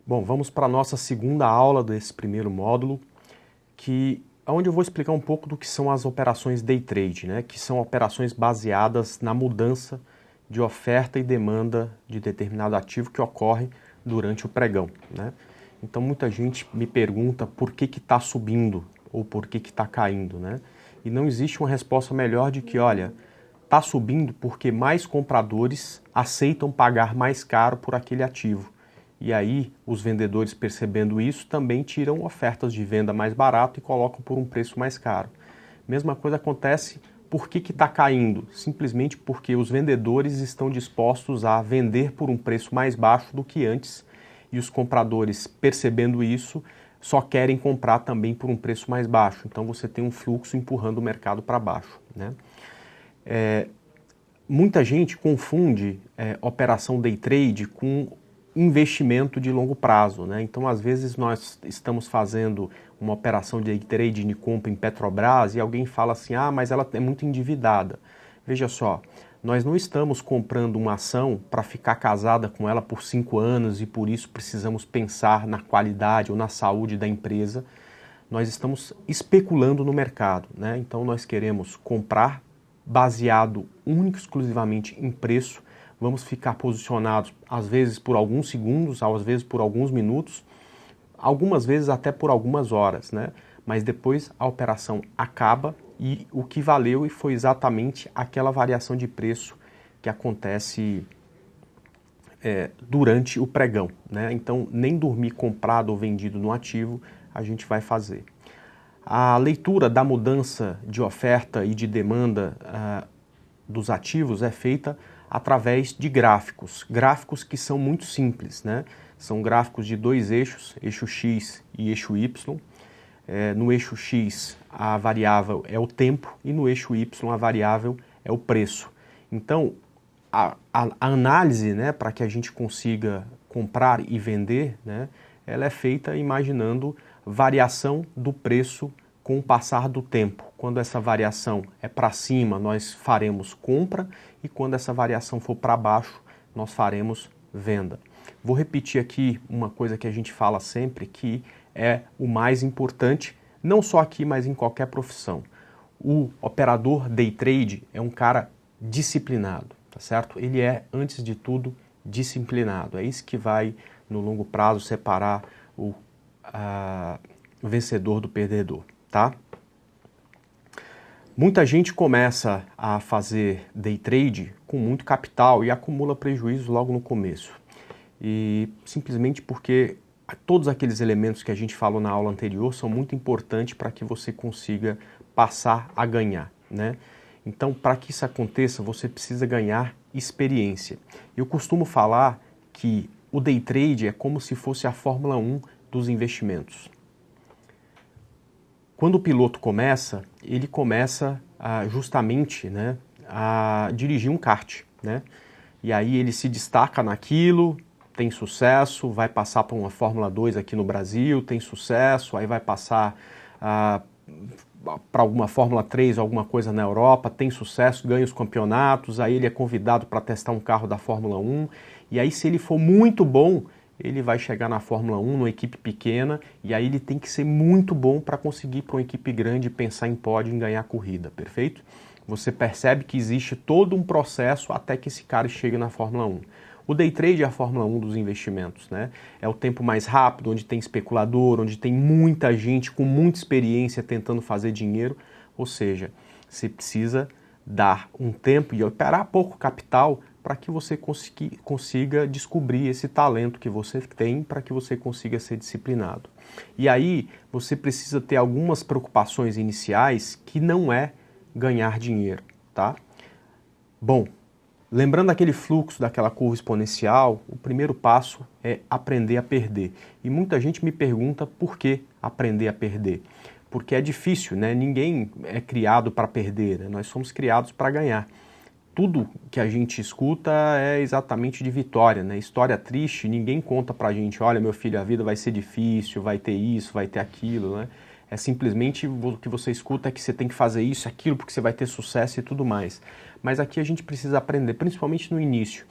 Bom, vamos para a nossa segunda aula desse primeiro módulo, onde eu vou explicar um pouco do que são as operações day trade, né? Que são operações baseadas na mudança de oferta e demanda de determinado ativo que ocorre durante o pregão, né? Então muita gente me pergunta por que está subindo ou por que está caindo, né? E não existe uma resposta melhor de que, olha, está subindo porque mais compradores aceitam pagar mais caro por aquele ativo. E aí, os vendedores, percebendo isso, também tiram ofertas de venda mais barato e colocam por um preço mais caro. Mesma coisa acontece, por que está caindo? Simplesmente porque os vendedores estão dispostos a vender por um preço mais baixo do que antes e os compradores, percebendo isso, só querem comprar também por um preço mais baixo. Então você tem um fluxo empurrando o mercado para baixo, né? Muita gente confunde operação day trade com investimento de longo prazo, né? Então, às vezes, nós estamos fazendo uma operação de day trade de compra em Petrobras e alguém fala assim, ah, mas ela é muito endividada. Veja só, nós não estamos comprando uma ação para ficar casada com ela por 5 anos e por isso precisamos pensar na qualidade ou na saúde da empresa. Nós estamos especulando no mercado, né? Então, nós queremos comprar baseado único e exclusivamente em preço. Vamos ficar posicionados, às vezes por alguns segundos, às vezes por alguns minutos, algumas vezes até por algumas horas, né? Mas depois a operação acaba e o que valeu foi exatamente aquela variação de preço que acontece durante o pregão, né? Então, nem dormir comprado ou vendido no ativo a gente vai fazer. A leitura da mudança de oferta e de demanda dos ativos é feita através de gráficos. Gráficos que são muito simples, né? São gráficos de dois eixos, eixo X e eixo Y. No eixo X a variável é o tempo e no eixo Y a variável é o preço. Então, a análise, né, para que a gente consiga comprar e vender, né, ela é feita imaginando variação do preço com o passar do tempo. Quando essa variação é para cima, nós faremos compra e quando essa variação for para baixo, nós faremos venda. Vou repetir aqui uma coisa que a gente fala sempre, que é o mais importante, não só aqui, mas em qualquer profissão. O operador day trade é um cara disciplinado, tá certo? Ele é, antes de tudo, disciplinado. É isso que vai, no longo prazo, separar o vencedor do perdedor, tá? Muita gente começa a fazer day trade com muito capital e acumula prejuízos logo no começo. E simplesmente porque todos aqueles elementos que a gente falou na aula anterior são muito importantes para que você consiga passar a ganhar, né? Então, para que isso aconteça, você precisa ganhar experiência. Eu costumo falar que o day trade é como se fosse a Fórmula 1 dos investimentos. Quando o piloto começa, ele começa justamente, né, a dirigir um kart, né? E aí ele se destaca naquilo, tem sucesso, vai passar para uma Fórmula 2 aqui no Brasil, tem sucesso, aí vai passar para alguma Fórmula 3, alguma coisa na Europa, tem sucesso, ganha os campeonatos, aí ele é convidado para testar um carro da Fórmula 1, e aí se ele for muito bom, ele vai chegar na Fórmula 1, numa equipe pequena, e aí ele tem que ser muito bom para conseguir para uma equipe grande pensar em pódio e ganhar a corrida, perfeito? Você percebe que existe todo um processo até que esse cara chegue na Fórmula 1. O day trade é a Fórmula 1 dos investimentos, né? É o tempo mais rápido, onde tem especulador, onde tem muita gente com muita experiência tentando fazer dinheiro, ou seja, você precisa dar um tempo e operar pouco capital para que você consiga descobrir esse talento que você tem, para que você consiga ser disciplinado. E aí você precisa ter algumas preocupações iniciais que não é ganhar dinheiro, tá? Bom, lembrando aquele fluxo daquela curva exponencial, o primeiro passo é aprender a perder. E muita gente me pergunta por que aprender a perder. Porque é difícil, né? Ninguém é criado para perder, né? Nós somos criados para ganhar. Tudo que a gente escuta é exatamente de vitória, né? História triste, ninguém conta pra gente, olha meu filho, a vida vai ser difícil, vai ter isso, vai ter aquilo, né? É simplesmente o que você escuta é que você tem que fazer isso, aquilo, porque você vai ter sucesso e tudo mais. Mas aqui a gente precisa aprender, principalmente no início.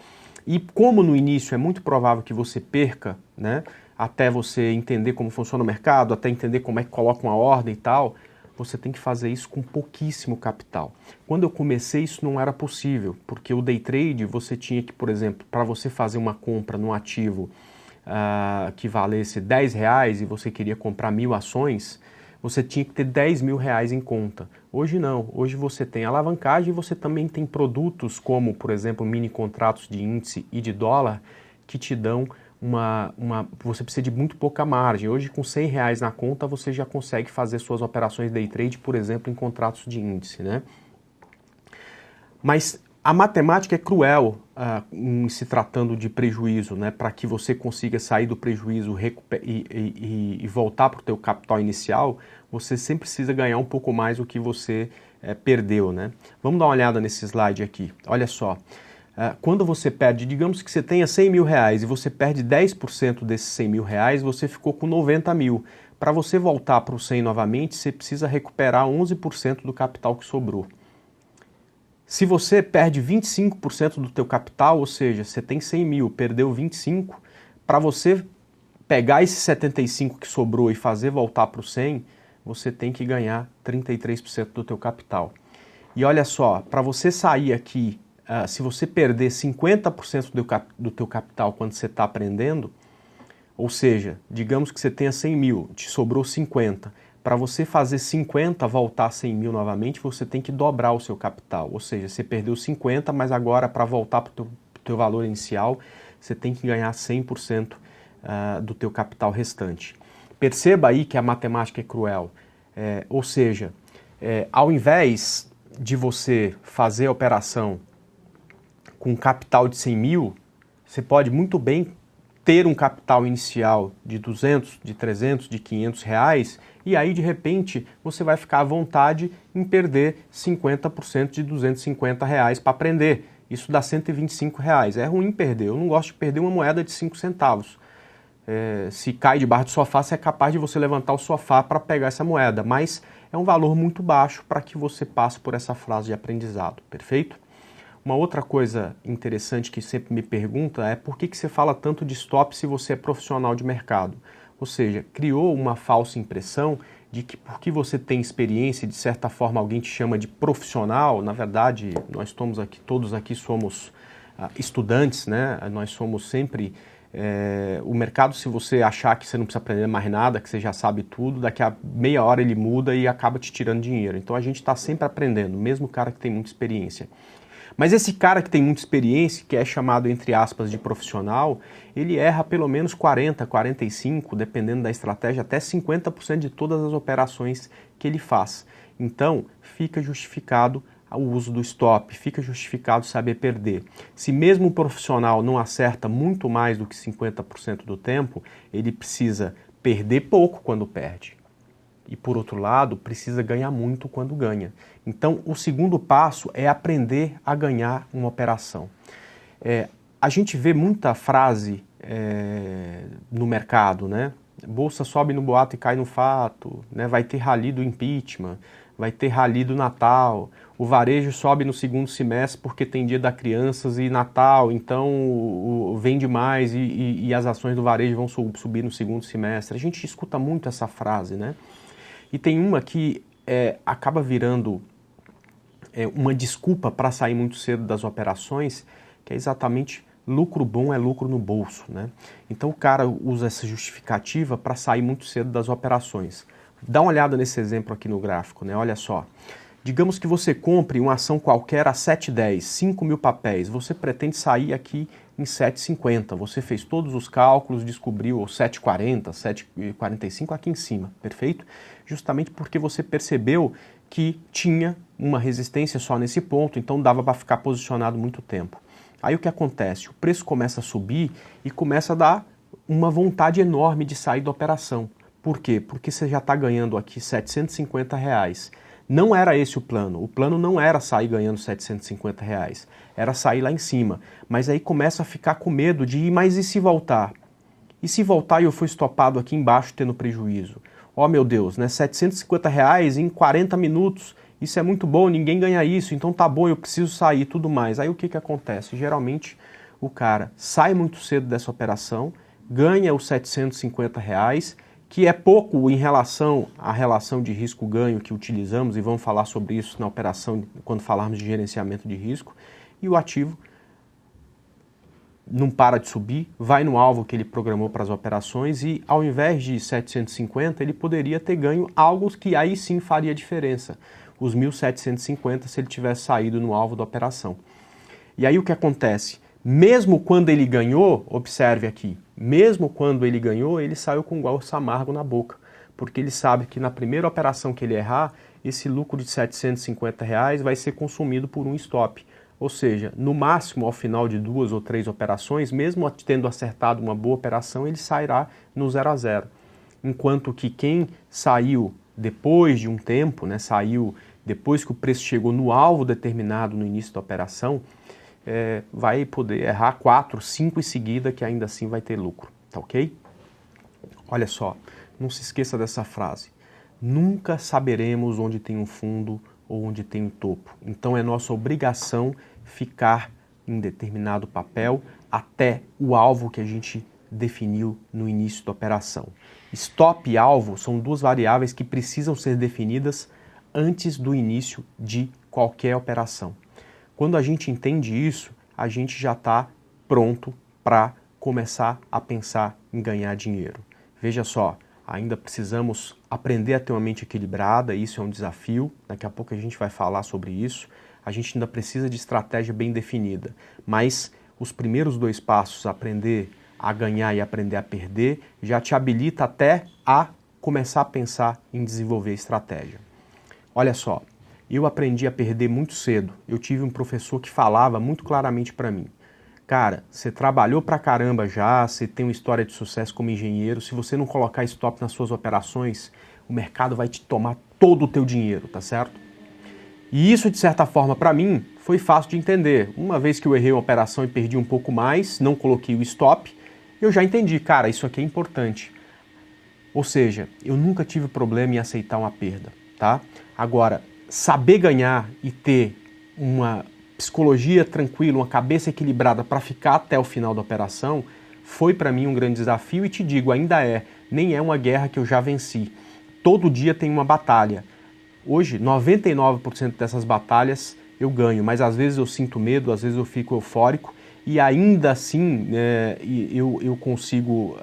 E como no início é muito provável que você perca, né? até você entender como funciona o mercado, até entender como é que coloca uma ordem e tal, você tem que fazer isso com pouquíssimo capital. Quando eu comecei, isso não era possível, porque o day trade você tinha que, por exemplo, para você fazer uma compra num ativo que valesse R$10 e você queria comprar 1.000 ações, você tinha que ter R$10.000 em conta. Hoje não, hoje você tem alavancagem e você também tem produtos como, por exemplo, mini contratos de índice e de dólar que te dão você precisa de muito pouca margem. Hoje com R$100 na conta você já consegue fazer suas operações day trade, por exemplo, em contratos de índice, né? Mas a matemática é cruel em se tratando de prejuízo, né? Para que você consiga sair do prejuízo e voltar para o teu capital inicial, você sempre precisa ganhar um pouco mais do que você perdeu, né? Vamos dar uma olhada nesse slide aqui. Olha só, quando você perde, digamos que você tenha R$100.000 e você perde 10% desses R$100.000, você ficou com 90 mil. Para você voltar para o 100 novamente, você precisa recuperar 11% do capital que sobrou. Se você perde 25% do teu capital, ou seja, você tem 100 mil, perdeu 25, para você pegar esse 75 que sobrou e fazer voltar para o 100, você tem que ganhar 33% do teu capital. E olha só, para você sair aqui, se você perder 50% do teu capital quando você está aprendendo, ou seja, digamos que você tenha 100 mil, te sobrou 50, para você fazer 50 voltar a 100 mil novamente, você tem que dobrar o seu capital. Ou seja, você perdeu 50, mas agora para voltar para o teu valor inicial, você tem que ganhar 100% do teu capital restante. Perceba aí que a matemática é cruel. Ou seja, ao invés de você fazer a operação com um capital de 100 mil, você pode muito bem ter um capital inicial de 200, de 300, de 500 reais, e aí de repente você vai ficar à vontade em perder 50% de 250 reais para aprender. Isso dá 125 reais. É ruim perder, eu não gosto de perder uma moeda de 5 centavos. Se cai debaixo do sofá, você é capaz de você levantar o sofá para pegar essa moeda, mas é um valor muito baixo para que você passe por essa fase de aprendizado, perfeito? Uma outra coisa interessante que sempre me pergunta é por que você fala tanto de stop se você é profissional de mercado? Ou seja, criou uma falsa impressão de que porque você tem experiência, de certa forma alguém te chama de profissional. Na verdade, nós estamos aqui, todos aqui somos estudantes, né? Nós somos sempre... o mercado, se você achar que você não precisa aprender mais nada, que você já sabe tudo, daqui a meia hora ele muda e acaba te tirando dinheiro. Então a gente está sempre aprendendo, mesmo o cara que tem muita experiência. Mas esse cara que tem muita experiência, que é chamado, entre aspas, de profissional, ele erra pelo menos 40%, 45%, dependendo da estratégia, até 50% de todas as operações que ele faz. Então, fica justificado o uso do stop, fica justificado saber perder. Se mesmo o profissional não acerta muito mais do que 50% do tempo, ele precisa perder pouco quando perde. E, por outro lado, precisa ganhar muito quando ganha. Então, o segundo passo é aprender a ganhar uma operação. A gente vê muita frase no mercado, né? Bolsa sobe no boato e cai no fato, né? Vai ter rally do impeachment, vai ter rally do Natal, o varejo sobe no segundo semestre porque tem dia das crianças e Natal, então vende mais e as ações do varejo vão subir no segundo semestre. A gente escuta muito essa frase, né? E tem uma que acaba virando uma desculpa para sair muito cedo das operações, que é exatamente lucro bom é lucro no bolso, né? Então o cara usa essa justificativa para sair muito cedo das operações. Dá uma olhada nesse exemplo aqui no gráfico, né? Olha só. Digamos que você compre uma ação qualquer a 7,10, 5 mil papéis, você pretende sair aqui em 7,50, você fez todos os cálculos, descobriu 7,40, 7,45 aqui em cima, perfeito? Justamente porque você percebeu que tinha uma resistência só nesse ponto, então dava para ficar posicionado muito tempo. Aí o que acontece? O preço começa a subir e começa a dar uma vontade enorme de sair da operação. Por quê? Porque você já está ganhando aqui R$750. Não era esse o plano não era sair ganhando R$750, era sair lá em cima. Mas aí começa a ficar com medo de ir, mas e se voltar? E se voltar e eu for estopado aqui embaixo tendo prejuízo? Ó meu Deus, né? R$750 em 40 minutos, isso é muito bom, ninguém ganha isso, então tá bom, eu preciso sair e tudo mais. Aí o que acontece? Geralmente o cara sai muito cedo dessa operação, ganha os R$750, que é pouco em relação à relação de risco-ganho que utilizamos, e vamos falar sobre isso na operação quando falarmos de gerenciamento de risco, e o ativo não para de subir, vai no alvo que ele programou para as operações e ao invés de 750, ele poderia ter ganho algo que aí sim faria diferença, os 1.750 se ele tivesse saído no alvo da operação. E aí o que acontece? Mesmo quando ele ganhou, observe aqui, mesmo quando ele ganhou, ele saiu com um gosto amargo na boca, porque ele sabe que na primeira operação que ele errar, esse lucro de R$750 vai ser consumido por um stop. Ou seja, no máximo, ao final de 2 ou 3 operações, mesmo tendo acertado uma boa operação, ele sairá no 0 a 0. Enquanto que quem saiu depois de um tempo, né, saiu depois que o preço chegou no alvo determinado no início da operação, vai poder errar 4, 5 em seguida, que ainda assim vai ter lucro, tá ok? Olha só, não se esqueça dessa frase. Nunca saberemos onde tem um fundo ou onde tem um topo. Então é nossa obrigação ficar em determinado papel até o alvo que a gente definiu no início da operação. Stop e alvo são duas variáveis que precisam ser definidas antes do início de qualquer operação. Quando a gente entende isso, a gente já está pronto para começar a pensar em ganhar dinheiro. Veja só, ainda precisamos aprender a ter uma mente equilibrada, isso é um desafio, daqui a pouco a gente vai falar sobre isso. A gente ainda precisa de estratégia bem definida, mas os primeiros 2 passos, aprender a ganhar e aprender a perder, já te habilita até a começar a pensar em desenvolver estratégia. Olha só, eu aprendi a perder muito cedo. Eu tive um professor que falava muito claramente para mim: cara, você trabalhou pra caramba já, você tem uma história de sucesso como engenheiro, se você não colocar stop nas suas operações, o mercado vai te tomar todo o teu dinheiro, tá certo? E isso, de certa forma, para mim, foi fácil de entender. Uma vez que eu errei uma operação e perdi um pouco mais, não coloquei o stop, eu já entendi, cara, isso aqui é importante. Ou seja, eu nunca tive problema em aceitar uma perda, tá? Agora, saber ganhar e ter uma psicologia tranquila, uma cabeça equilibrada para ficar até o final da operação, foi para mim um grande desafio e te digo, ainda é, nem é uma guerra que eu já venci. Todo dia tem uma batalha. Hoje, 99% dessas batalhas eu ganho, mas às vezes eu sinto medo, às vezes eu fico eufórico e ainda assim eu consigo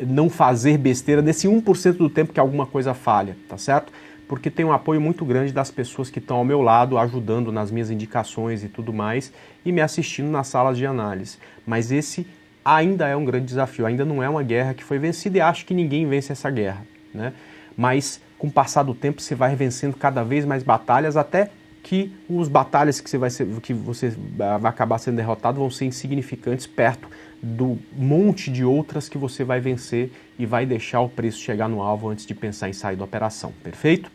não fazer besteira nesse 1% do tempo que alguma coisa falha, tá certo? Porque tem um apoio muito grande das pessoas que estão ao meu lado, ajudando nas minhas indicações e tudo mais, e me assistindo nas salas de análise. Mas esse ainda é um grande desafio, ainda não é uma guerra que foi vencida e acho que ninguém vence essa guerra, né? Mas com o passar do tempo você vai vencendo cada vez mais batalhas até que os batalhas que você vai acabar sendo derrotado vão ser insignificantes perto do monte de outras que você vai vencer e vai deixar o preço chegar no alvo antes de pensar em sair da operação, perfeito?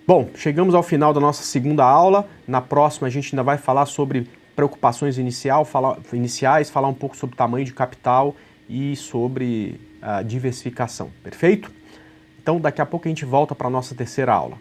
Bom, chegamos ao final da nossa segunda aula. Na próxima a gente ainda vai falar sobre preocupações iniciais, falar um pouco sobre tamanho de capital e sobre diversificação, perfeito? Então daqui a pouco a gente volta para a nossa terceira aula.